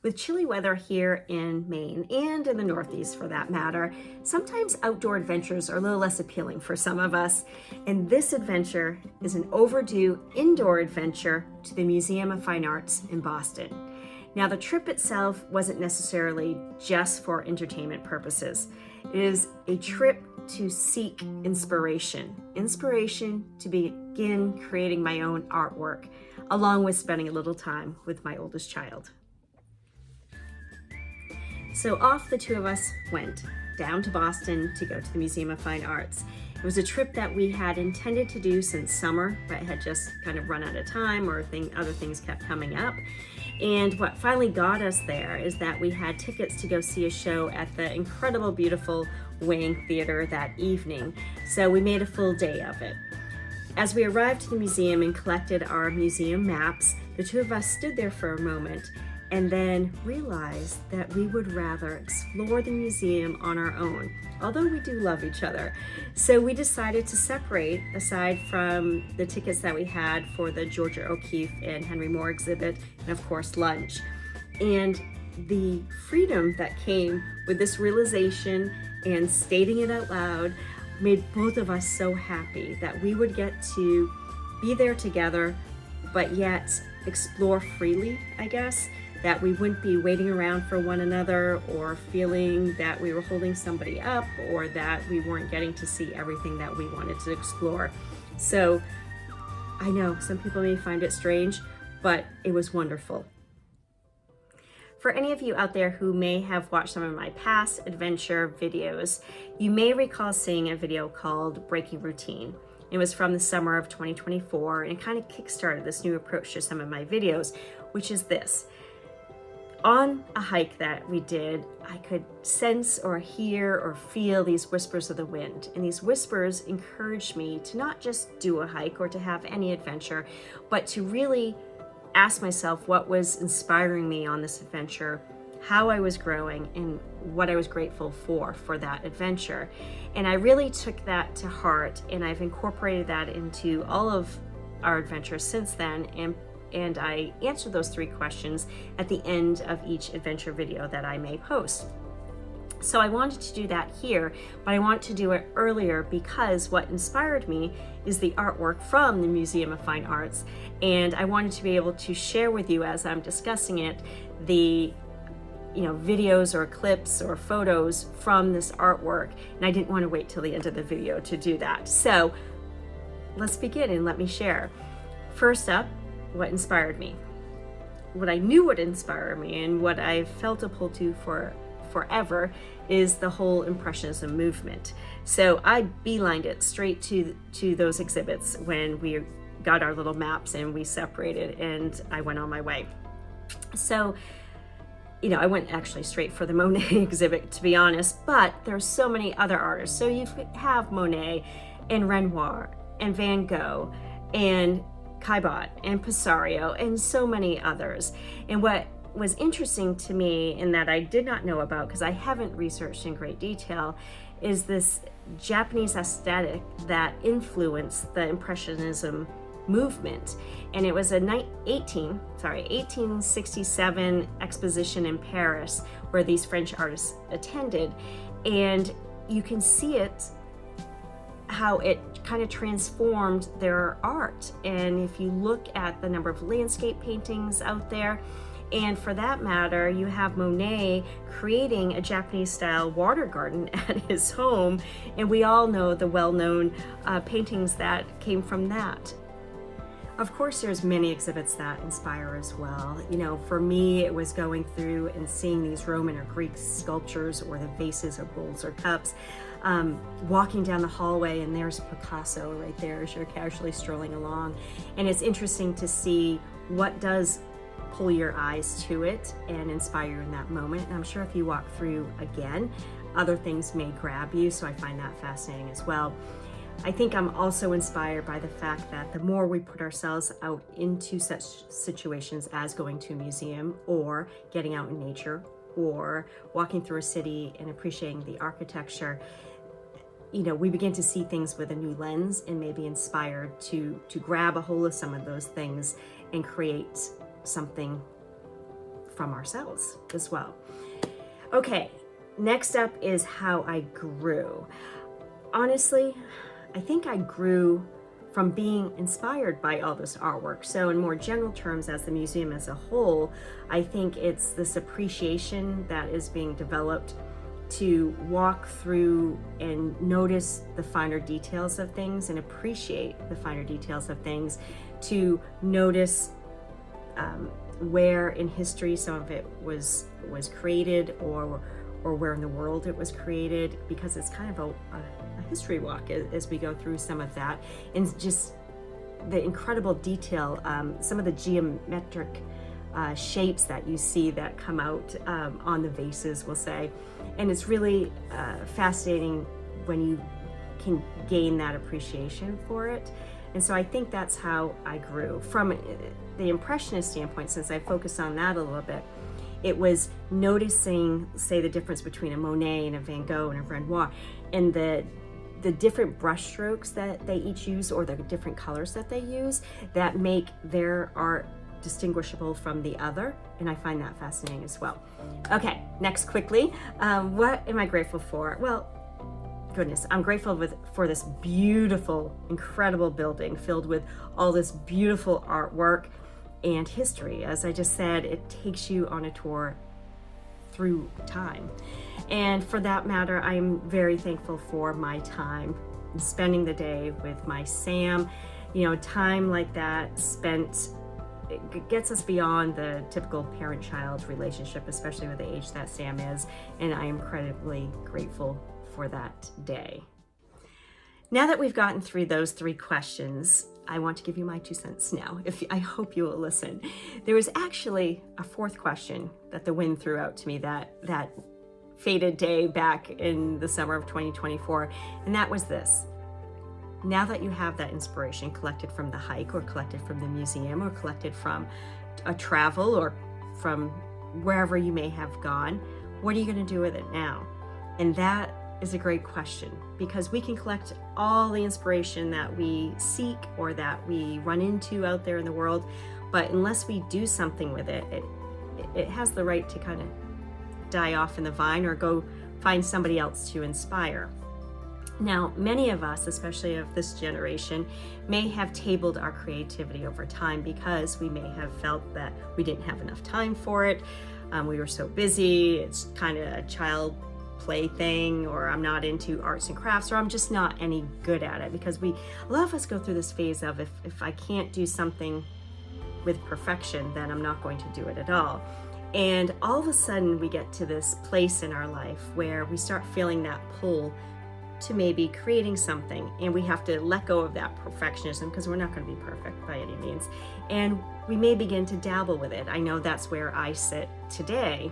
With chilly weather here in Maine and in the Northeast for that matter, sometimes outdoor adventures are a little less appealing for some of us. And this adventure is an overdue indoor adventure to the Museum of Fine Arts in Boston. Now, the trip itself wasn't necessarily just for entertainment purposes. It is a trip to seek inspiration to begin creating my own artwork, along with spending a little time with my oldest child. So off the two of us went down to Boston to go to the Museum of Fine Arts. It was a trip that we had intended to do since summer, but had just kind of run out of time or other things kept coming up. And what finally got us there is that we had tickets to go see a show at the incredible, beautiful Wang Theater that evening. So we made a full day of it. As we arrived to the museum and collected our museum maps, the two of us stood there for a moment and then realized that we would rather explore the museum on our own, although we do love each other. So we decided to separate, aside from the tickets that we had for the Georgia O'Keeffe and Henry Moore exhibit, and of course lunch. And the freedom that came with this realization and stating it out loud made both of us so happy that we would get to be there together, but yet explore freely, I guess. That we wouldn't be waiting around for one another or feeling that we were holding somebody up or that we weren't getting to see everything that we wanted to explore. So I know some people may find it strange, but it was wonderful. For any of you out there who may have watched some of my past adventure videos, you may recall seeing a video called Breaking Routine. It was from the summer of 2024 and it kind of kickstarted this new approach to some of my videos, which is this. On a hike that we did, I could sense or hear or feel these whispers of the wind. And these whispers encouraged me to not just do a hike or to have any adventure, but to really ask myself what was inspiring me on this adventure, how I was growing, and what I was grateful for that adventure. And I really took that to heart, and I've incorporated that into all of our adventures since then, and I answer those 3 questions at the end of each adventure video that I may post. So I wanted to do that here, but I want to do it earlier because what inspired me is the artwork from the Museum of Fine Arts, and I wanted to be able to share with you as I'm discussing it the videos or clips or photos from this artwork, and I didn't want to wait till the end of the video to do that. So let's begin and let me share. First up, what inspired me. What I knew would inspire me and what I've felt a pull to for forever is the whole Impressionism movement. So I beelined it straight to those exhibits when we got our little maps and we separated and I went on my way. So, I went actually straight for the Monet exhibit, to be honest, but there's so many other artists. So you have Monet and Renoir and Van Gogh and Caillebotte and Pisario and so many others. And what was interesting to me and that I did not know about because I haven't researched in great detail is this Japanese aesthetic that influenced the Impressionism movement. And it was a 1867 exposition in Paris where these French artists attended, and you can see it how it kind of transformed their art. And if you look at the number of landscape paintings out there, and for that matter, you have Monet creating a Japanese style water garden at his home, and we all know the well-known paintings that came from that. Of course, there's many exhibits that inspire as well. For me, it was going through and seeing these Roman or Greek sculptures or the vases or bowls or cups, walking down the hallway and there's Picasso right there as you're casually strolling along. And it's interesting to see what does pull your eyes to it and inspire you in that moment. And I'm sure if you walk through again, other things may grab you. So I find that fascinating as well. I think I'm also inspired by the fact that the more we put ourselves out into such situations as going to a museum or getting out in nature or walking through a city and appreciating the architecture, we begin to see things with a new lens and may be inspired to grab a hold of some of those things and create something from ourselves as well. Okay, next up is how I grew. Honestly, I think I grew from being inspired by all this artwork. So in more general terms, as the museum as a whole, I think it's this appreciation that is being developed to walk through and notice the finer details of things and appreciate the finer details of things, to notice where in history some of it was created, or where in the world it was created, because it's kind of a history walk as we go through some of that, and just the incredible detail, some of the geometric shapes that you see that come out on the vases, we'll say. And it's really fascinating when you can gain that appreciation for it. And so I think that's how I grew. From the Impressionist standpoint, since I focused on that a little bit, it was noticing, say, the difference between a Monet and a Van Gogh and a Renoir, and the different brush strokes that they each use, or the different colors that they use, that make their art distinguishable from the other. And I find that fascinating as well. Okay, next quickly, what am I grateful for? Well, goodness, I'm grateful for this beautiful, incredible building filled with all this beautiful artwork and history. As I just said, it takes you on a tour through time. And for that matter, I'm very thankful for my time spending the day with my Sam. You know, time like that spent, it gets us beyond the typical parent-child relationship, especially with the age that Sam is, and I am incredibly grateful for that day. Now that we've gotten through those 3 questions, I want to give you my 2 cents now. I hope you will listen. There was actually a 4th question that the wind threw out to me that faded day back in the summer of 2024, and that was this. Now that you have that inspiration collected from the hike, or collected from the museum, or collected from a travel, or from wherever you may have gone, what are you going to do with it now? And that is a great question, because we can collect all the inspiration that we seek or that we run into out there in the world, but unless we do something with it, it has the right to kind of die off in the vine, or go find somebody else to inspire. Now, many of us, especially of this generation, may have tabled our creativity over time because we may have felt that we didn't have enough time for it. We were so busy, it's kind of a child play thing, or I'm not into arts and crafts, or I'm just not any good at it, because a lot of us go through this phase of if I can't do something with perfection, then I'm not going to do it at all. And all of a sudden we get to this place in our life where we start feeling that pull to maybe creating something, and we have to let go of that perfectionism, because we're not going to be perfect by any means, and we may begin to dabble with it. I know that's where I sit today.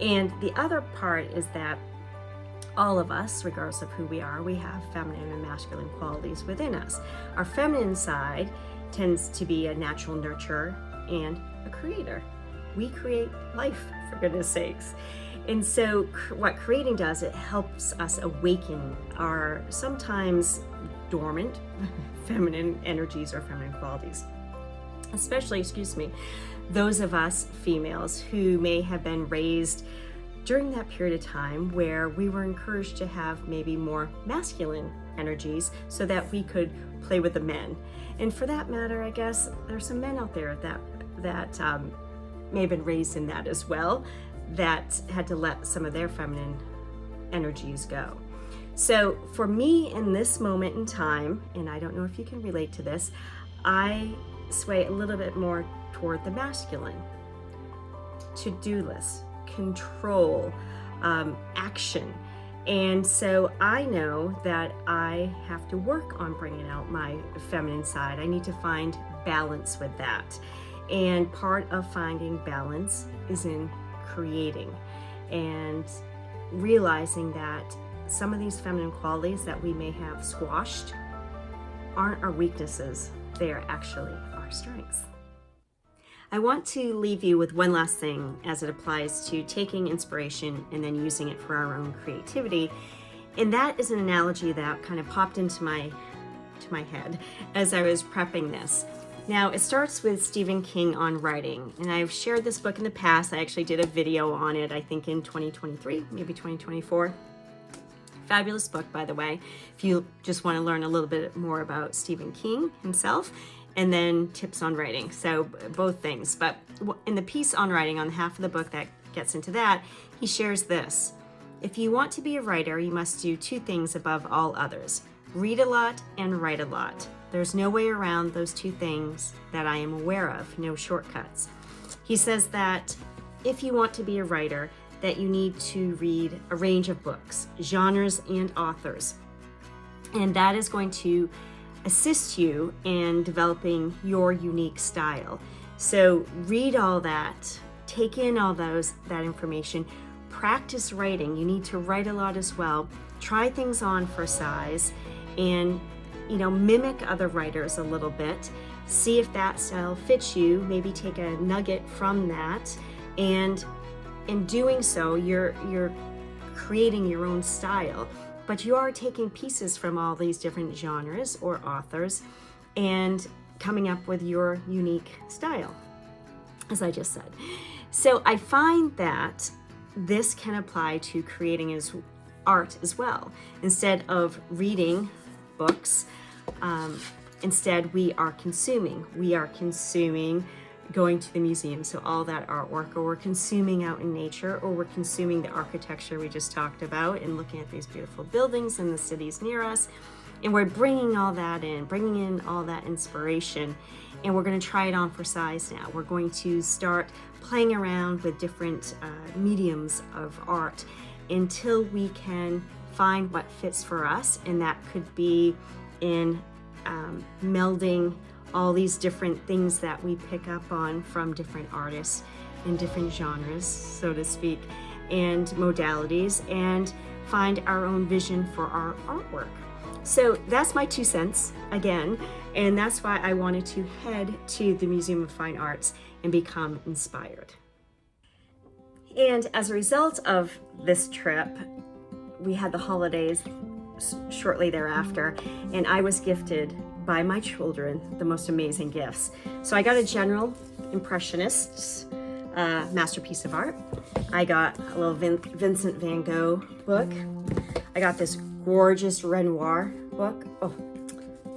And the other part is that all of us, regardless of who we are, we have feminine and masculine qualities within us. Our feminine side tends to be a natural nurturer and a creator. We create life, for goodness sakes. And so what creating does, it helps us awaken our sometimes dormant feminine energies or feminine qualities. Especially, those of us females who may have been raised during that period of time where we were encouraged to have maybe more masculine energies so that we could play with the men. And for that matter, I guess there's some men out there that may have been raised in that as well, that had to let some of their feminine energies go. So for me in this moment in time, and I don't know if you can relate to this, I sway a little bit more toward the masculine. To-do list, control, action. And so I know that I have to work on bringing out my feminine side. I need to find balance with that. And part of finding balance is in creating and realizing that some of these feminine qualities that we may have squashed aren't our weaknesses. They are actually our strengths. I want to leave you with one last thing as it applies to taking inspiration and then using it for our own creativity. And that is an analogy that kind of popped into my head as I was prepping this. Now, it starts with Stephen King on writing, and I've shared this book in the past. I actually did a video on it, I think in 2023, maybe 2024. Fabulous book, by the way, if you just want to learn a little bit more about Stephen King himself, and then tips on writing. So both things. But in the piece on writing, on half of the book that gets into that, he shares this. If you want to be a writer, you must do two things above all others. Read a lot and write a lot. There's no way around those two things that I am aware of, no shortcuts. He says that if you want to be a writer, that you need to read a range of books, genres, and authors. And that is going to assist you in developing your unique style. So read all that, take in all that information, practice writing. You need to write a lot as well. Try things on for size, and mimic other writers a little bit. See if that style fits you. Maybe take a nugget from that, and in doing so, you're creating your own style. But you are taking pieces from all these different genres or authors and coming up with your unique style, as I just said. So I find that this can apply to creating as art as well. Instead of reading books, instead we are consuming. We are consuming going to the museum, so all that artwork, or we're consuming out in nature, or we're consuming the architecture we just talked about and looking at these beautiful buildings in the cities near us, and we're bringing all that in, bringing in all that inspiration, and we're going to try it on for size now. We're going to start playing around with different mediums of art until we can find what fits for us, and that could be in melding all these different things that we pick up on from different artists in different genres, so to speak, and modalities, and find our own vision for our artwork. So that's my 2 cents again, and that's why I wanted to head to the Museum of Fine Arts and become inspired. And as a result of this trip, we had the holidays shortly thereafter, and I was gifted by my children the most amazing gifts. So I got a general impressionist's masterpiece of art. I got a little Vincent van Gogh book. I got this gorgeous Renoir book. Oh,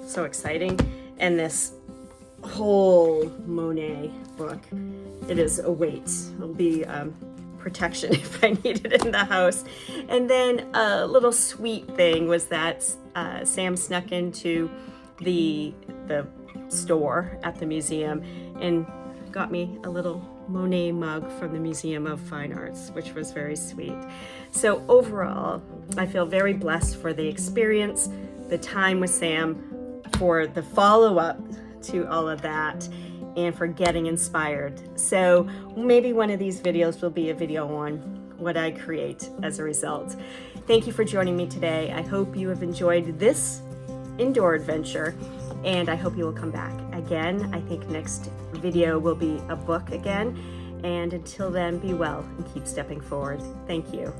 so exciting. And this whole Monet book. It is a weight. It'll be protection if I need it in the house. And then a little sweet thing was that Sam snuck into the store at the museum and got me a little Monet mug from the Museum of Fine Arts, which was very sweet. So overall, I feel very blessed for the experience, the time with Sam, for the follow-up to all of that, and for getting inspired. So maybe one of these videos will be a video on what I create as a result. Thank you for joining me today. I hope you have enjoyed this indoor adventure, and I hope you will come back again. I think next video will be a book again, and until then, be well and keep stepping forward. Thank you.